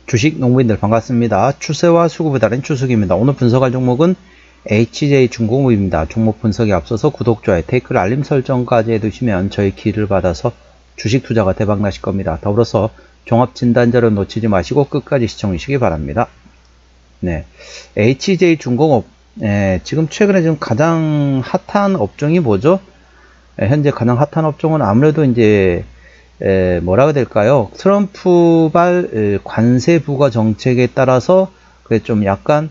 주식 농부인들 반갑습니다. 추세와 수급에 따른 추석입니다. 오늘 분석할 종목은 HJ중공업입니다. 종목 분석에 앞서서 구독, 좋아요, 댓글, 알림 설정까지 해두시면 저희 기를 받아서 주식 투자가 대박나실 겁니다. 더불어서 종합진단자료 놓치지 마시고 끝까지 시청하시기 바랍니다. 네, HJ중공업 지금 최근에 지금 가장 핫한 업종이 뭐죠? 현재 가장 핫한 업종은 아무래도 이제 뭐라고 될까요? 트럼프발 관세 부과 정책에 따라서 좀 약간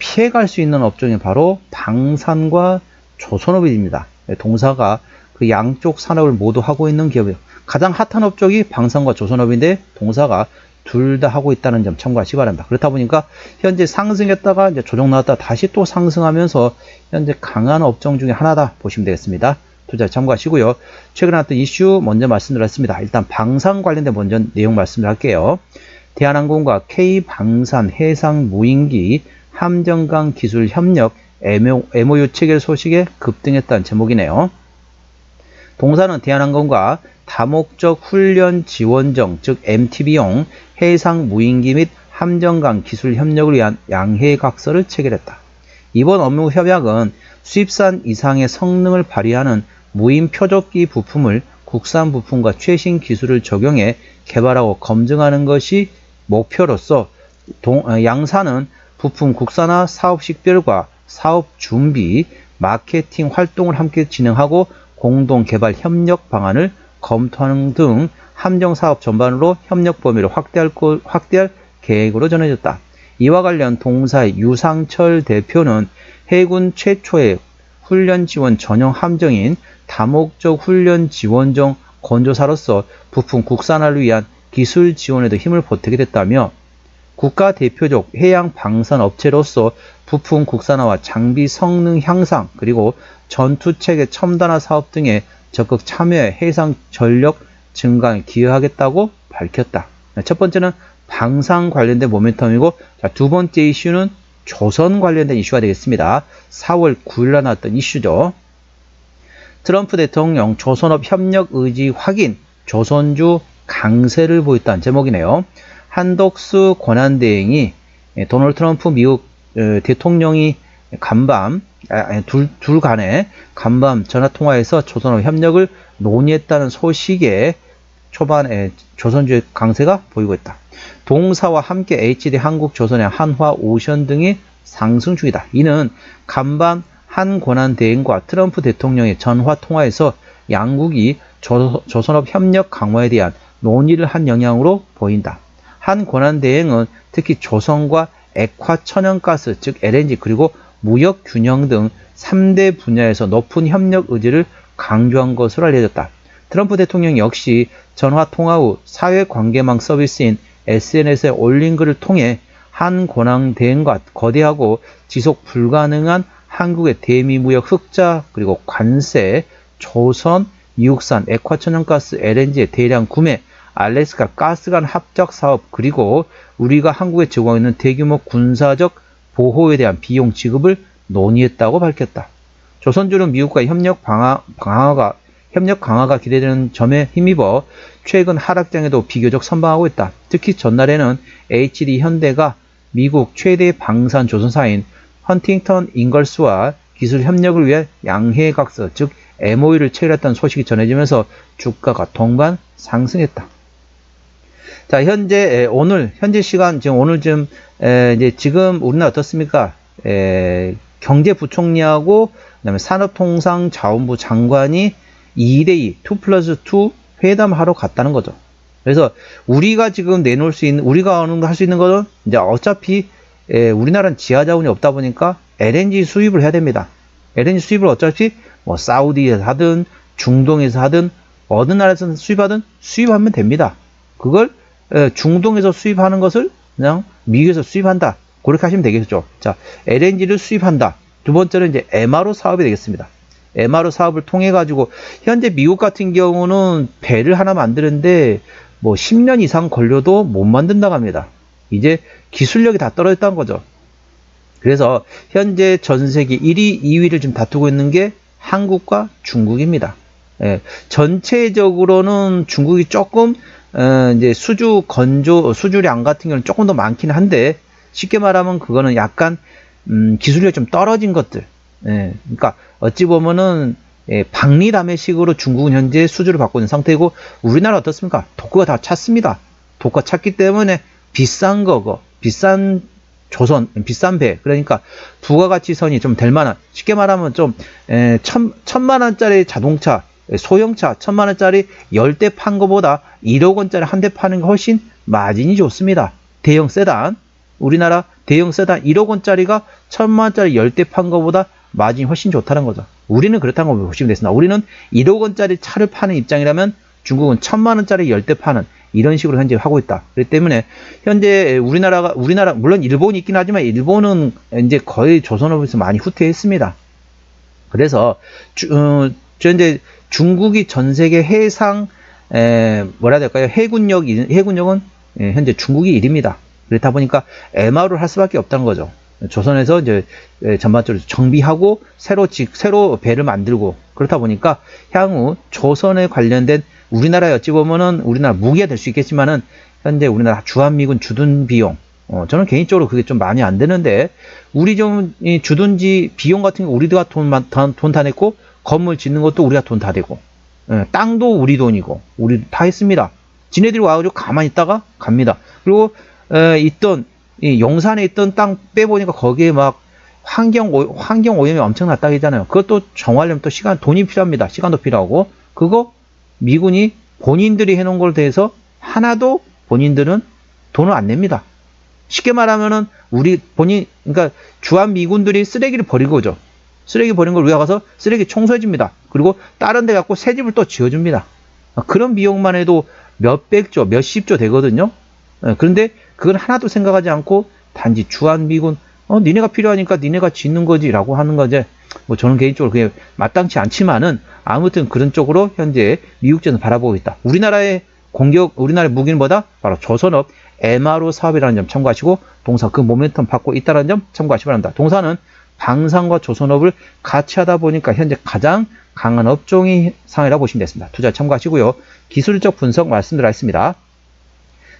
피해갈 수 있는 업종이 바로 방산과 조선업입니다. 동사가 그 양쪽 산업을 모두 하고 있는 기업이에요. 가장 핫한 업종이 방산과 조선업인데 동사가 둘 다 하고 있다는 점 참고하시기 바랍니다. 그렇다 보니까 현재 상승했다가 이제 조정 나왔다 다시 또 상승하면서 현재 강한 업종 중에 하나다 보시면 되겠습니다. 투자 참고하시고요. 최근에 나왔던 이슈 먼저 말씀드렸습니다. 일단 방산 관련된 먼저 내용 말씀을 할게요. 대한항공과 K방산 해상 무인기 함정강 기술 협력 MOU 체결 소식에 급등했다는 제목이네요. 동사는 대한항공과 다목적 훈련 지원정 즉 MTB용 해상 무인기 및 함정강 기술 협력을 위한 양해각서를 체결했다. 이번 업무 협약은 수입산 이상의 성능을 발휘하는 무인 표적기 부품을 국산 부품과 최신 기술을 적용해 개발하고 검증하는 것이 목표로서 양사는 부품 국산화 사업 식별과 사업 준비, 마케팅 활동을 함께 진행하고 공동 개발 협력 방안을 검토하는 등 함정 사업 전반으로 협력 범위를 확대할 계획으로 전해졌다. 이와 관련 동사의 유상철 대표는 해군 최초의 훈련 지원 전용 함정인 다목적 훈련 지원정 건조사로서 부품 국산화를 위한 기술 지원에도 힘을 보태게 됐다며 국가 대표적 해양 방산 업체로서 부품 국산화와 장비 성능 향상 그리고 전투체계 첨단화 사업 등에 적극 참여해 해상 전력 증강에 기여하겠다고 밝혔다. 첫 번째는 방산 관련된 모멘텀이고 두 번째 이슈는 조선 관련된 이슈가 되겠습니다. 4월 9일날 나왔던 이슈죠. 트럼프 대통령 조선업 협력 의지 확인, 조선주 강세를 보였다는 제목이네요. 한덕수 권한대행이 도널드 트럼프 미국 대통령이 둘 간에 간밤 전화통화에서 조선업 협력을 논의했다는 소식에 초반에 조선주의 강세가 보이고 있다. 동사와 함께 HD 한국조선의 한화 오션 등이 상승 중이다. 이는 간밤 한 권한대행과 트럼프 대통령의 전화통화에서 양국이 조선업 협력 강화에 대한 논의를 한 영향으로 보인다. 한 권한대행은 특히 조선과 액화 천연가스 즉 LNG 그리고 무역 균형 등 3대 분야에서 높은 협력 의지를 강조한 것으로 알려졌다. 트럼프 대통령 역시 전화통화 후 사회관계망 서비스인 SNS에 올린 글을 통해 한 권한대행과 거대하고 지속 불가능한 한국의 대미무역 흑자 그리고 관세, 조선, 미국산 액화천연가스 LNG의 대량 구매, 알래스카 가스관 합작 사업 그리고 우리가 한국에 제공하고 있는 대규모 군사적 보호에 대한 비용 지급을 논의했다고 밝혔다. 조선주는 미국과 협력 강화가 기대되는 점에 힘입어 최근 하락장에도 비교적 선방하고 있다. 특히 전날에는 HD 현대가 미국 최대 방산 조선사인 헌팅턴 잉걸스와 기술 협력을 위해 양해각서 즉 MOU를 체결했다는 소식이 전해지면서 주가가 동반 상승했다. 자, 현재 시간 지금 우리나라 어떻습니까? 경제부총리하고 그다음에 산업통상자원부 장관이 2대2, 2+2 회담하러 갔다는 거죠. 그래서 우리가 지금 우리가 할 수 있는 것은 이제 어차피 우리나라는 지하자원이 없다 보니까 LNG 수입을 해야 됩니다. LNG 수입을 어차피 뭐 사우디에서 하든 중동에서 하든 어느 나라에서 수입하면 됩니다. 그걸 중동에서 수입하는 것을 그냥 미국에서 수입한다. 그렇게 하시면 되겠죠. 자, LNG를 수입한다. 두 번째는 이제 MRO 사업이 되겠습니다. MRO 사업을 통해 가지고 현재 미국 같은 경우는 배를 하나 만드는데 뭐 10년 이상 걸려도 못 만든다고 합니다. 이제 기술력이 다 떨어졌다는 거죠. 그래서 현재 전 세계 1위, 2위를 좀 다투고 있는 게 한국과 중국입니다. 전체적으로는 중국이 조금 이제 수주량 같은 경우는 조금 더 많긴 한데, 쉽게 말하면 그거는 약간, 기술력이 좀 떨어진 것들. 예, 그러니까, 어찌 보면은, 예, 박리담회식으로 중국은 현재 수주를 받고 있는 상태이고, 우리나라 어떻습니까? 독고가 다 찼습니다. 독가 찼기 때문에 비싼 거고, 비싼 조선, 비싼 배. 그러니까 부가가치선이 좀 될 만한, 쉽게 말하면 좀, 천만 원짜리 자동차, 소형차, 1000만 원짜리 10대 판 거보다 1억 원짜리 한 대 파는 게 훨씬 마진이 좋습니다. 대형 세단. 우리나라 대형 세단 1억 원짜리가 1000만 원짜리 10대 판 거보다 마진이 훨씬 좋다는 거죠. 우리는 그렇다는 걸 보시면 되겠습니다. 우리는 1억 원짜리 차를 파는 입장이라면 중국은 1000만 원짜리 10대 파는 이런 식으로 현재 하고 있다. 그렇기 때문에 현재 우리나라 물론 일본이 있긴 하지만 일본은 이제 거의 조선업에서 많이 후퇴했습니다. 그래서 현재 중국이 전 세계 해상 뭐라 해야 될까요? 해군력은 현재 중국이 1위입니다. 그렇다 보니까 MR을 할 수밖에 없다는 거죠. 조선에서 이제 전반적으로 정비하고 새로 배를 만들고 그렇다 보니까 향후 조선에 관련된 우리나라에 어찌 보면은 우리나라 무기가 될 수 있겠지만은 현재 우리나라 주한미군 주둔 비용 저는 개인적으로 그게 좀 많이 안 되는데 우리 좀 주둔지 비용 같은 거 우리가 돈 다 냈고 건물 짓는 것도 우리가 돈 다 되고 땅도 우리 돈이고 우리 다 했습니다. 지네들이 와가지고 가만히 있다가 갑니다. 그리고 이 용산에 있던 땅 빼보니까 거기에 막 환경 오염이 엄청났다고 했잖아요. 그것도 정화하려면 또 돈이 필요합니다. 시간도 필요하고 그거 미군이 본인들이 해놓은 걸 대해서 하나도 본인들은 돈을 안 냅니다. 쉽게 말하면은 그러니까 주한 미군들이 쓰레기를 버리고 오죠. 쓰레기 버린 걸 우리가 가서 쓰레기 청소해줍니다. 그리고 다른 데 갖고 새 집을 또 지어줍니다. 그런 비용만 해도 몇백조, 몇십조 되거든요. 그런데 그걸 하나도 생각하지 않고 단지 주한 미군, 니네가 필요하니까 니네가 짓는 거지 라고 하는 거지. 뭐 저는 개인적으로 그게 마땅치 않지만은 아무튼 그런 쪽으로 현재 미국전을 바라보고 있다. 우리나라의 무기는 뭐다? 바로 조선업 MRO 사업이라는 점 참고하시고 동사 그 모멘텀 받고 있다는 점 참고하시기 바랍니다. 동사는 방산과 조선업을 같이 하다 보니까 현재 가장 강한 업종이 상이라고 보시면 되겠습니다. 투자 참고하시고요. 기술적 분석 말씀드리겠습니다.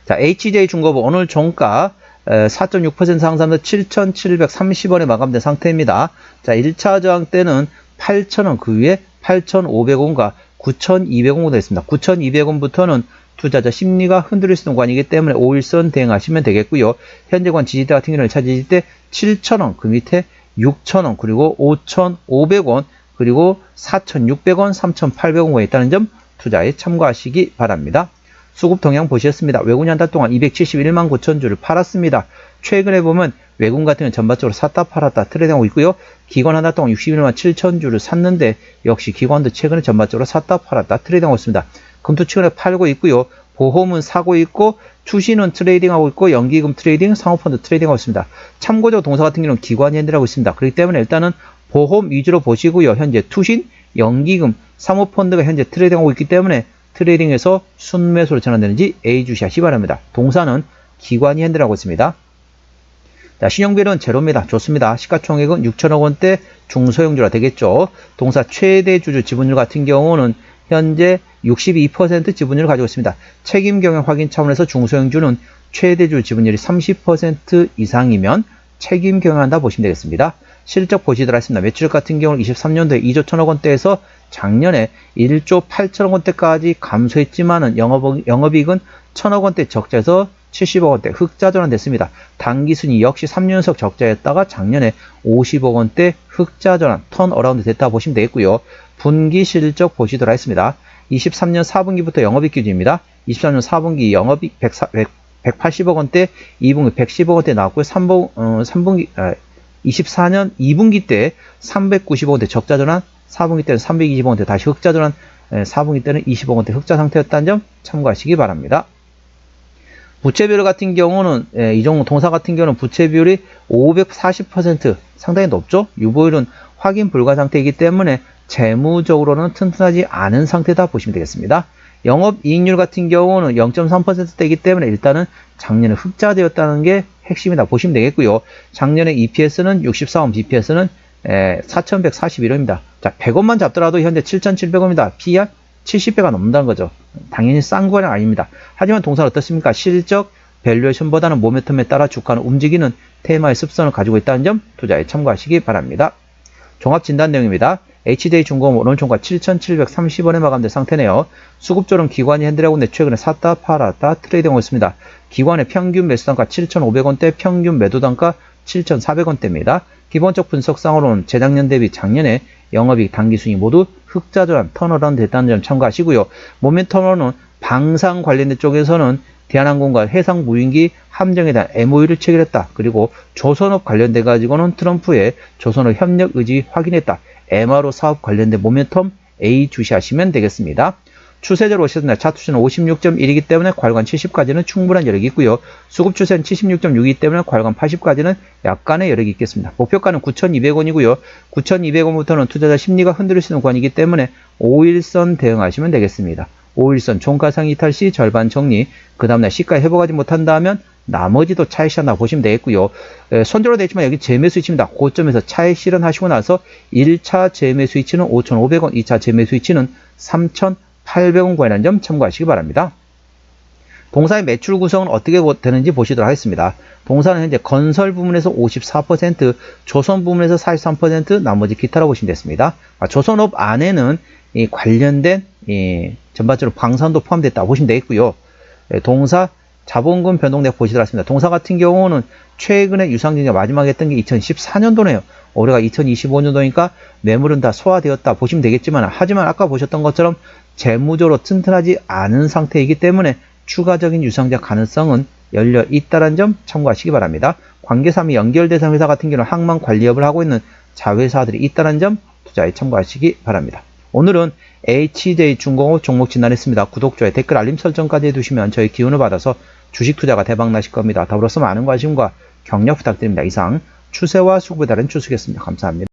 자, HJ중공업 오늘 종가 4.6% 상승해서 7,730원에 마감된 상태입니다. 자, 1차 저항 때는 8,000원, 그 위에 8,500원과 9,200원으로 되어 있습니다. 9,200원부터는 투자자 심리가 흔들릴 수 있는 구간이기 때문에 5일선 대응하시면 되겠고요. 현재권 지지대 같은 경우는 차지질 때 7,000원, 그 밑에 6,000원, 그리고 5,500원, 그리고 4,600원, 3,800원에 있다는 점 투자에 참고하시기 바랍니다. 수급 동향 보셨습니다. 외국인 한 달 동안 271만 9천 주를 팔았습니다. 최근에 보면 외국인 같은 경우는 전반적으로 샀다 팔았다 트레이딩하고 있고요. 기관 한 달 동안 61만 7천 주를 샀는데 역시 기관도 최근에 전반적으로 샀다 팔았다 트레이딩하고 있습니다. 금토 최근에 팔고 있고요. 보험은 사고 있고 투신은 트레이딩하고 있고 연기금 트레이딩, 상호펀드 트레이딩하고 있습니다. 참고적 동사 같은 경우는 기관이 핸들하고 있습니다. 그렇기 때문에 일단은 보험 위주로 보시고요. 현재 투신, 연기금, 사모펀드가 현재 트레이딩하고 있기 때문에 트레이딩에서 순매수로 전환되는지 A주시하시 바랍니다. 동사는 기관이 핸들하고 있습니다. 자, 신용비율은 제로입니다. 좋습니다. 시가총액은 6천억 원대 중소형주라 되겠죠. 동사 최대 주주 지분율 같은 경우는 현재 62% 지분율을 가지고 있습니다. 책임 경영 확인 차원에서 중소형주는 최대 주주 지분율이 30% 이상이면 책임 경영한다 보시면 되겠습니다. 실적 보시도록 하겠습니다. 매출액 같은 경우는 23년도에 2조 1천억 원대에서 작년에 1조 8천억 원대까지 감소했지만은 영업이익은 1천억 원대 적자에서 70억 원대 흑자 전환됐습니다. 당기순이 역시 3년석 적자였다가 작년에 50억 원대 흑자 전환 턴어라운드 됐다 보시면 되겠고요. 분기 실적 보시도록 하겠습니다. 23년 4분기부터 영업이익 기준입니다. 23년 4분기 영업이익 180억 원대, 2분기 110억 원대 나왔고요. 24년 2분기 때 390억 원대 적자 전환, 4분기 때는 320억 원대 다시 흑자 전환, 4분기 때는 20억 원대 흑자 상태였다는 점 참고하시기 바랍니다. 부채 비율 같은 경우는 이 정도 동사 같은 경우는 부채 비율이 540% 상당히 높죠. 유보율은 확인 불가 상태이기 때문에 재무적으로는 튼튼하지 않은 상태다 보시면 되겠습니다. 영업이익률 같은 경우는 0.3%대이기 때문에 일단은 작년에 흑자되었다는 게 핵심이다 보시면 되겠고요. 작년에 EPS는 64원, BPS는 4,141원입니다. 자, 100원만 잡더라도 현재 7,700원입니다. PR 70배가 넘는다는 거죠. 당연히 싼 거는 아닙니다. 하지만 동사는 어떻습니까? 실적 밸류에이션보다는 모멘텀에 따라 주가는 움직이는 테마의 습성을 가지고 있다는 점 투자에 참고하시기 바랍니다. 종합 진단 내용입니다. HJ중공업 오늘 종가 7,730원에 마감된 상태네요. 수급조론 기관이 핸들하고 있는데 최근에 샀다 팔았다 트레이딩하고 있습니다. 기관의 평균 매수단가 7,500원대, 평균 매도단가 7,400원대입니다. 기본적 분석상으로는 재작년 대비 작년에 영업이익 당기순이 모두 흑자 전환 턴어라운드 됐다는 점 참고하시고요. 모멘텀으로는 방산 관련된 쪽에서는 대한항공과 해상무인기 함정에 대한 MOU를 체결했다. 그리고 조선업 관련돼 가지고는 트럼프의 조선업 협력 의지 확인했다. MRO 사업 관련된 모멘텀 A 주시하시면 되겠습니다. 추세대로 오셨습니다. 차트추세는 56.1이기 때문에 과열관 70까지는 충분한 여력이 있고요. 수급 추세는 76.6이기 때문에 과열관 80까지는 약간의 여력이 있겠습니다. 목표가는 9,200원이고요. 9,200원부터는 투자자 심리가 흔들릴 수 있는 구간이기 때문에 5일선 대응하시면 되겠습니다. 5일선 종가상 이탈 시 절반 정리, 그 다음날 시가 회복하지 못한다면 나머지도 차익 실현하고 보시면 되겠고요. 손절로 되어 있지만 여기 재매수 위치입니다. 고점에서 차익 실현하시고 나서 1차 재매수 위치는 5,500원, 2차 재매수 위치는 3,800원 구간이라는 점 참고하시기 바랍니다. 동사의 매출 구성은 어떻게 되는지 보시도록 하겠습니다. 동사는 현재 건설 부문에서 54%, 조선 부문에서 43%, 나머지 기타라고 보시면 됐습니다. 조선업 안에는 이 관련된 전반적으로 방산도 포함됐다고 보시면 되겠고요. 동사 자본금 변동액 보시도록 하겠습니다. 동사 같은 경우는 최근에 유상증자 마지막에 했던 게 2014년도네요. 올해가 2025년도니까 매물은 다 소화되었다 보시면 되겠지만, 하지만 아까 보셨던 것처럼 재무적으로 튼튼하지 않은 상태이기 때문에 추가적인 유상증자 가능성은 열려 있다는 점 참고하시기 바랍니다. 관계사 및 연결대상 회사 같은 경우는 항만 관리업을 하고 있는 자회사들이 있다는 점 투자에 참고하시기 바랍니다. 오늘은 HJ중공업 종목 진단했습니다. 구독, 좋아요, 댓글, 알림 설정까지 해두시면 저희 기운을 받아서 주식 투자가 대박 나실 겁니다. 더불어서 많은 관심과 격려 부탁드립니다. 이상 추세와 수급에 따른 추수겠습니다. 감사합니다.